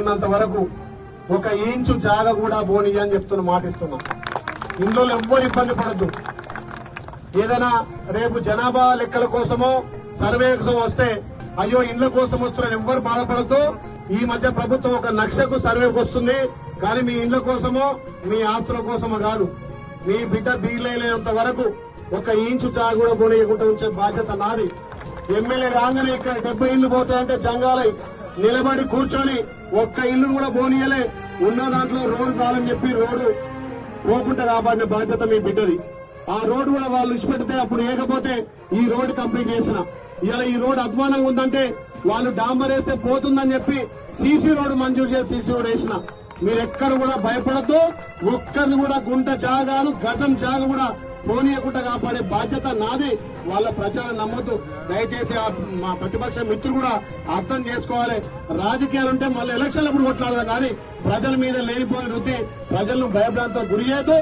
ఉన్నంత వరకు ఒక ఇంచు జాగ కూడా బోని అని చెప్తున్నా, మాటిస్తున్నా. ఇందులో ఎవ్వరు ఇబ్బంది పడద్దు. ఏదైనా రేపు జనాభా లెక్కల కోసమో సర్వే కోసం వస్తే అయ్యో ఇండ్ల కోసం వస్తున్న ఎవ్వరు బాధపడద్దు. ఈ మధ్య ప్రభుత్వం ఒక లక్షకు సర్వేకి వస్తుంది, కానీ మీ ఇండ్ల కోసమో మీ ఆస్తుల కోసమో కాదు. మీ బిడ్డ బీలైనంత వరకు ఒక ఇంచు జాగ కూడా బోనియకుండా ఉంచే బాధ్యత నాది. ఎమ్మెల్యే రాగానే ఇక్కడ 70 ఇళ్లు పోతాయంటే జంగాలై నిలబడి కూర్చొని ఒక్క ఇల్లు కూడా బోనియలే. ఉన్న దాంట్లో రోడ్డు చాలని చెప్పి రోడ్డు పోకుండా కాపాడిన బాధ్యత మీ బిడ్డది. ఆ రోడ్డు కూడా వాళ్ళు ఇచ్చిపెడితే అప్పుడు ఏకపోతే ఈ రోడ్డు కంప్లీట్ చేసిన. ఇలా ఈ రోడ్డు అధ్వానంగా ఉందంటే వాళ్ళు డాంబర్ వేస్తే పోతుందని చెప్పి సీసీ రోడ్డు మంజూరు చేసి సీసీ రోడ్డు వేసిన. మీరెక్కడ కూడా భయపడద్దు. ఒక్కరిని కూడా గుంట జాగాలు గజం జాగ కూడా పోనీయకుండా కాపాడే బాధ్యత నాది. వాళ్ళ ప్రచారం నమ్మొద్దు దయచేసి. మా ప్రతిపక్ష మిత్రులు కూడా అర్థం చేసుకోవాలి. రాజకీయాలుంటే మళ్ళీ ఎలక్షన్లప్పుడు కొట్లాడదాం, కానీ ప్రజల మీద లేనిపోయిన వృత్తి ప్రజలను భయభ్రాంతులకు గురి చేయదు.